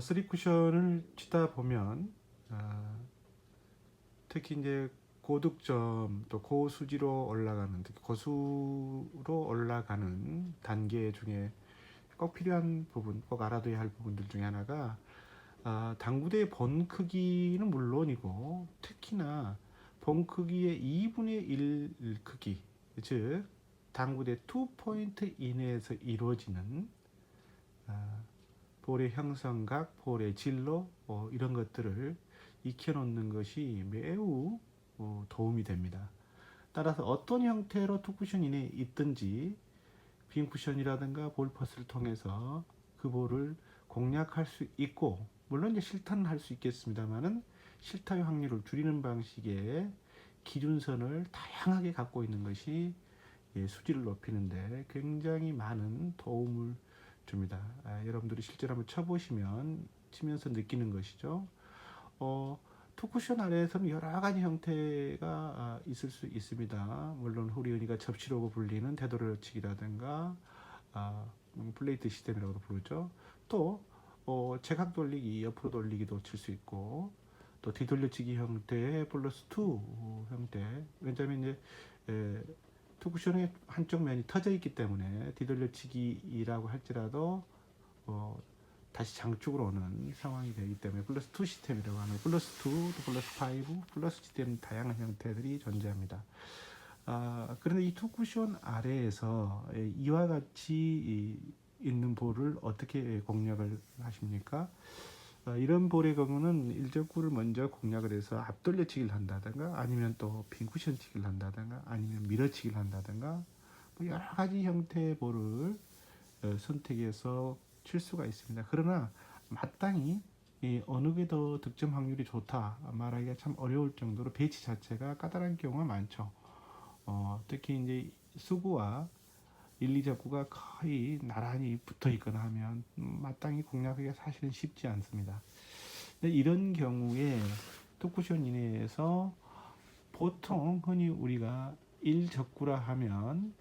쓰리 쿠션을 치다 보면 특히 이제 고득점 또 고수지로 올라가는 특히 고수로 올라가는 단계 중에 꼭 필요한 부분, 꼭 알아둬야 할 부분들 중에 하나가 당구대의 본 크기는 물론이고 특히나 본 크기의 2분의 1 크기, 즉 당구대 2포인트 이내에서 이루어지는 볼의 형성각, 볼의 진로 이런 것들을 익혀놓는 것이 매우 도움이 됩니다. 따라서 어떤 형태로 투쿠션 이내에 있든지 빈 쿠션이라든가 볼퍼스를 통해서 그 볼을 공략할 수 있고, 물론 이제 실타는 할 수 있겠습니다만은 실타의 확률을 줄이는 방식의 기준선을 다양하게 갖고 있는 것이 수지를 높이는데 굉장히 많은 도움을 줍니다. 여러분들이 실제로 한번 쳐보시면 치면서 느끼는 것이죠. 투쿠션 아래에서는 여러 가지 형태가 있을 수 있습니다. 물론 후리은이가 접시로고 불리는 되돌려치기라든가 플레이트 시스템이라고도 부르죠. 또 제각 돌리기, 옆으로 돌리기도 칠 수 있고, 또 뒤돌려치기 형태의 플러스 2 형태. 왜냐하면 이제 투쿠션의 한쪽 면이 터져 있기 때문에 뒤돌려치기라고 할지라도 다시 장축으로 오는 상황이 되기 때문에 플러스 2 시스템이라고 하는 플러스 2, 또 플러스 5, 플러스 시스템 다양한 형태들이 존재합니다. 그런데 이 투쿠션 아래에서 이와 같이 있는 볼을 어떻게 공략을 하십니까? 이런 볼의 경우는 일적구를 먼저 공략을 해서 앞돌려치기를 한다든가 아니면 또 빈쿠션 치기를 한다든가 아니면 밀어치기를 한다든가 여러 가지 형태의 볼을 선택해서 칠 수가 있습니다. 그러나 마땅히 어느 게 더 득점 확률이 좋다 말하기가 참 어려울 정도로 배치 자체가 까다로운 경우가 많죠. 특히 이제 수구와 1, 2적구가 거의 나란히 붙어 있거나 하면 마땅히 공략하기가 사실은 쉽지 않습니다. 근데 이런 경우에 토쿠션 이내에서 보통 흔히 우리가 1적구라 하면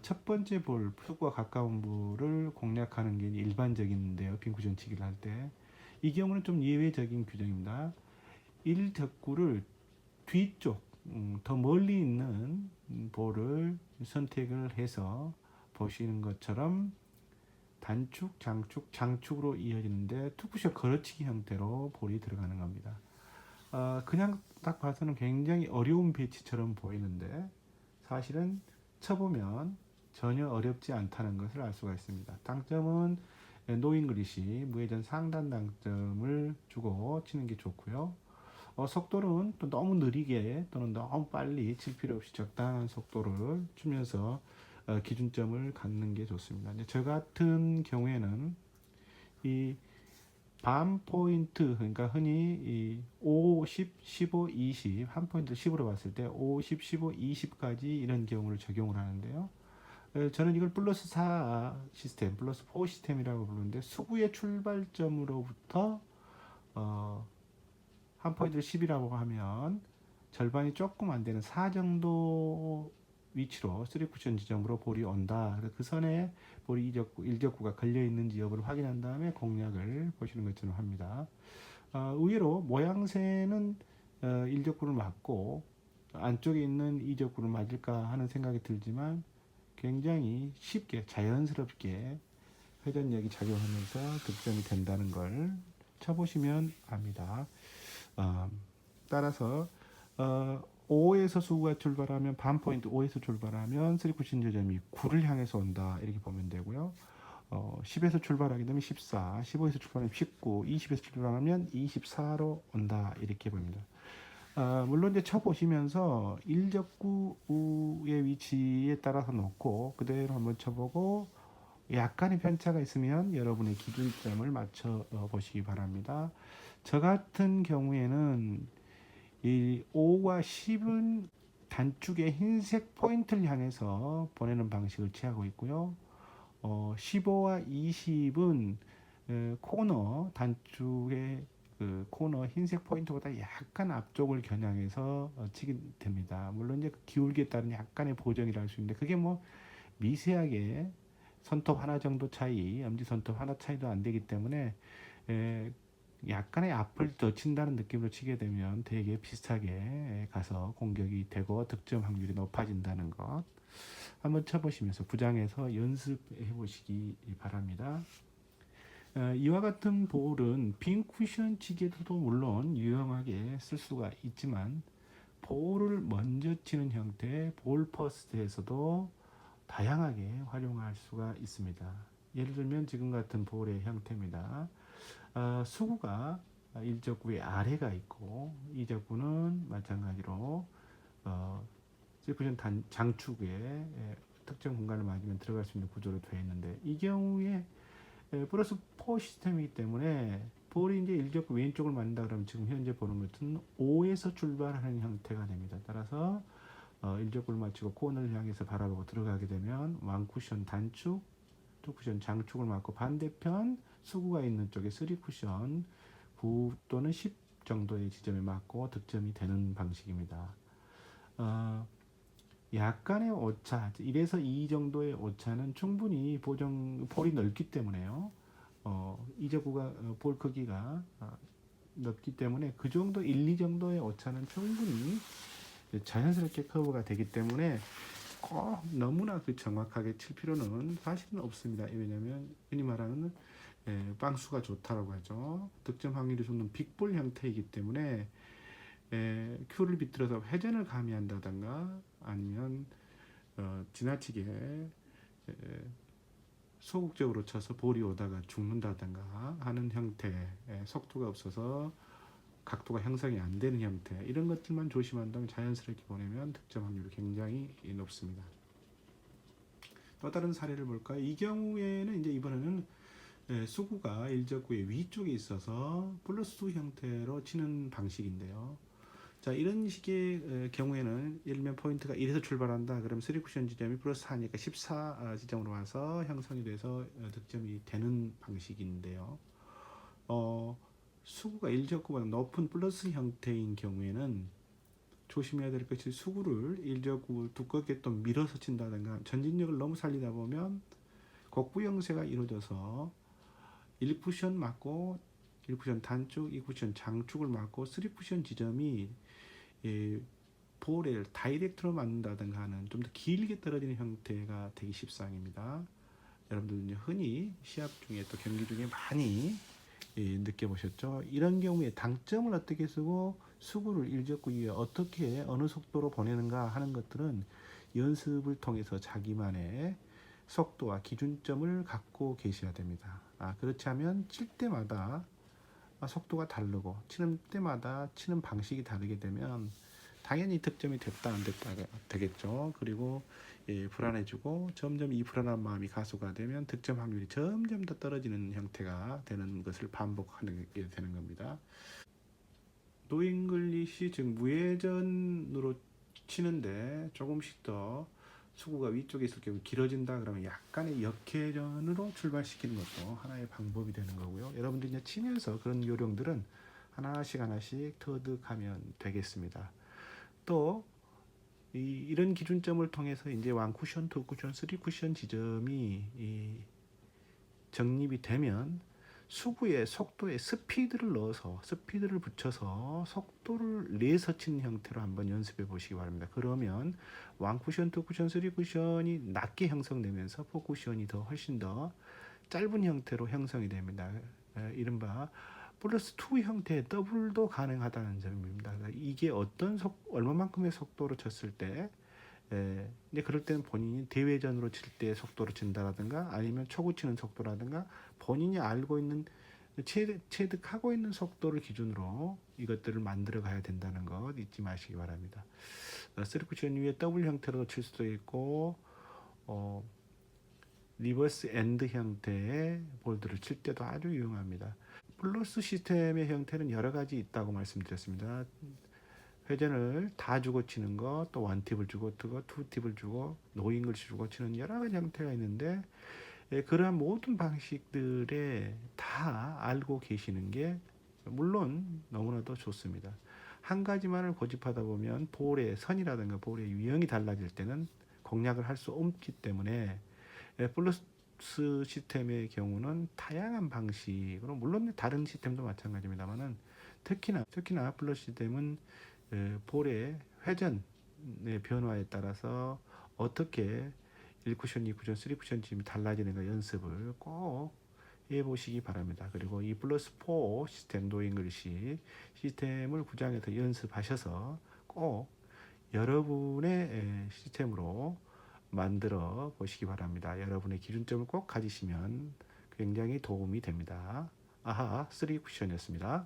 첫 번째 볼, 수구와 가까운 볼을 공략하는 게 일반적인데요. 빈쿠션 치기를 할 때. 이 경우는 좀 예외적인 규정입니다. 1적구를 뒤쪽, 더 멀리 있는 볼을 선택을 해서 보시는 것처럼 단축, 장축, 장축으로 이어지는데 투쿠션 걸어치기 형태로 볼이 들어가는 겁니다. 그냥 딱 봐서는 굉장히 어려운 배치처럼 보이는데 사실은 쳐보면 전혀 어렵지 않다는 것을 알 수가 있습니다. 당점은 노잉글리시 무회전 상단 당점을 주고 치는 게 좋고요. 속도는 또 너무 느리게 또는 너무 빨리 칠 필요 없이 적당한 속도를 주면서 기준점을 갖는 게 좋습니다. 이제 저 같은 경우에는 이 반 포인트, 그러니까 흔히 이 50, 15, 20, 한 포인트 10으로 봤을 때 50, 15, 20까지 이런 경우를 적용을 하는데요. 저는 이걸 플러스 4 시스템, 플러스 4 시스템이라고 부르는데 수구의 출발점으로부터 한 포인트 10이라고 하면 절반이 조금 안 되는 4 정도 위치로 3쿠션 지점으로 볼이 온다. 그 선에 볼이 1적구가 걸려 있는지 여부를 확인한 다음에 공략을 보시는 것처럼 합니다. 의외로 모양새는 1적구를 맞고 안쪽에 있는 2적구를 맞을까 하는 생각이 들지만 굉장히 쉽게 자연스럽게 회전력이 작용하면서 득점이 된다는 걸 쳐보시면 압니다. 따라서 5에서 수구가 출발하면 반 포인트 5에서 출발하면 3쿠션 지점이 9를 향해서 온다 이렇게 보면 되고요. 10에서 출발하게 되면 14, 15에서 출발하면 19, 20에서 출발하면 24로 온다 이렇게 봅니다. 물론 이제 쳐보시면서 1적구의 위치에 따라서 놓고 그대로 한번 쳐보고 약간의 편차가 있으면 여러분의 기준점을 맞춰 보시기 바랍니다. 저 같은 경우에는 이 5와 10은 단축의 흰색 포인트를 향해서 보내는 방식을 취하고 있고요. 15와 20은 코너 단축의 그 코너 흰색 포인트보다 약간 앞쪽을 겨냥해서 치게 됩니다. 물론 이제 기울기에 따른 약간의 보정이라 할 수 있는데 그게 뭐 미세하게 손톱 하나 정도 차이, 엄지 손톱 하나 차이도 안 되기 때문에 에, 약간의 앞을 더 친다는 느낌으로 치게 되면 되게 비슷하게 가서 공격이 되고 득점 확률이 높아진다는 것 한번 쳐보시면서 구장에서 연습해 보시기 바랍니다. 이와 같은 볼은 빈 쿠션 치기에도 물론 유용하게 쓸 수가 있지만 볼을 먼저 치는 형태의 볼 퍼스트에서도 다양하게 활용할 수가 있습니다. 예를 들면 지금 같은 볼의 형태입니다. 수구가 일적구의 아래가 있고 이적구는 마찬가지로 서쿠션 장축에 특정 공간을 맞으면 들어갈 수 있는 구조로 되어 있는데 이 경우에 플러스 4 시스템이기 때문에 볼이 이제 일적구 왼쪽을 맞는다 그러면 지금 현재 보는 것은 5에서 출발하는 형태가 됩니다. 따라서 일적구를 맞추고 코너를 향해서 바라보고 들어가게 되면 왕쿠션 단축, 투쿠션 장축을 맞고 반대편 수구가 있는 쪽에 3쿠션 9 또는 10 정도의 지점에 맞고 득점이 되는 방식입니다. 약간의 오차, 1에서 2 정도의 오차는 충분히 볼이 넓기 때문에요. 이적구가 볼 크기가 넓기 때문에 그 정도 1, 2 정도의 오차는 충분히 자연스럽게 커버가 되기 때문에 꼭 너무나 정확하게 칠 필요는 사실은 없습니다. 왜냐하면 흔히 말하는 빵수가 좋다라고 하죠. 득점 확률이 좋는 빅볼 형태이기 때문에 큐를 비틀어서 회전을 가미한다던가 아니면 지나치게 소극적으로 쳐서 볼이 오다가 죽는다던가 하는 형태, 속도가 없어서 각도가 형성이 안 되는 형태, 이런 것들만 조심한다면 자연스럽게 보내면 득점 확률이 굉장히 높습니다. 또 다른 사례를 볼까요? 이 경우에는 이제 이번에는 수구가 일적구의 위쪽에 있어서 플러스 2 형태로 치는 방식인데요. 자, 이런 식의 경우에는 예를 들면 포인트가 1에서 출발한다. 그럼 3쿠션 지점이 플러스 4니까 14 지점으로 와서 형성이 돼서 득점이 되는 방식인데요. 수구가 일적구보다 높은 플러스 형태인 경우에는 조심해야 될 것이 수구를 일적구 두껍게 또 밀어서 친다든가 전진력을 너무 살리다 보면 곡부 형태가 이루어져서 1쿠션 맞고 1쿠션 단축, 2쿠션 장축을 맞고 3쿠션 지점이 볼을 다이렉트로 맞는다든가 하는 좀 더 길게 떨어지는 형태가 되기 십상입니다. 여러분들 흔히 시합 중에 또 경기 중에 많이 느껴보셨죠? 이런 경우에 당점을 어떻게 쓰고 수구를 일적구 위에 어떻게 어느 속도로 보내는가 하는 것들은 연습을 통해서 자기만의 속도와 기준점을 갖고 계셔야 됩니다. 그렇지 않으면 칠 때마다 속도가 다르고 치는 때마다 치는 방식이 다르게 되면 당연히 득점이 됐다 안 됐다가 되겠죠. 그리고 불안해지고 점점 이 불안한 마음이 가속화 되면 득점 확률이 점점 더 떨어지는 형태가 되는 것을 반복하게 되는 겁니다. 노잉글리시 즉 무회전으로 치는데 조금씩 더 수구가 위쪽에 있을 경우 길어진다 그러면 약간의 역회전으로 출발시키는 것도 하나의 방법이 되는 거고요. 여러분들이 이제 치면서 그런 요령들은 하나씩 터득하면 되겠습니다. 또 이런 기준점을 통해서 이제 1쿠션, 2쿠션, 3쿠션 지점이 정립이 되면 수구의 속도에 스피드를 넣어서 스피드를 붙여서 속도를 내서 치는 형태로 한번 연습해 보시기 바랍니다. 그러면 1쿠션, 2쿠션, 3쿠션이 낮게 형성되면서 4쿠션이 더 훨씬 더 짧은 형태로 형성이 됩니다. 이른바 플러스 2 형태의 더블도 가능하다는 점입니다. 이게 얼마만큼의 속도로 쳤을 때 이제 그럴 때는 본인이 대회전으로 칠 때 속도로 친다라든가 아니면 초구 치는 속도라든가 본인이 알고 있는 체득하고 있는 속도를 기준으로 이것들을 만들어 가야 된다는 것 잊지 마시기 바랍니다. 3쿠션 위에 더블 형태로 칠 수도 있고 리버스 엔드 형태의 볼들을 칠 때도 아주 유용합니다. 플러스 시스템의 형태는 여러 가지 있다고 말씀드렸습니다. 회전을 다 주고 치는 거, 또 원팁을 주고 뜨고 투팁을 주고 노잉을 주고 치는 여러 가지 형태가 있는데 그러한 모든 방식들에 다 알고 계시는 게 물론 너무나도 좋습니다. 한 가지만을 고집하다 보면 볼의 선이라든가 볼의 유형이 달라질 때는 공략을 할 수 없기 때문에 플러스 플러스 시스템의 경우는 다양한 방식으로, 물론 다른 시스템도 마찬가지입니다만은 특히나 플러스 시스템은 볼의 회전의 변화에 따라서 어떻게 1쿠션, 2쿠션, 3쿠션 짐이 달라지는가 연습을 꼭 해보시기 바랍니다. 그리고 이 플러스 4 시스템 노잉글리시 시스템을 구장해서 연습하셔서 꼭 여러분의 시스템으로 만들어 보시기 바랍니다. 여러분의 기준점을 꼭 가지시면 굉장히 도움이 됩니다. 아하 3쿠션이었습니다.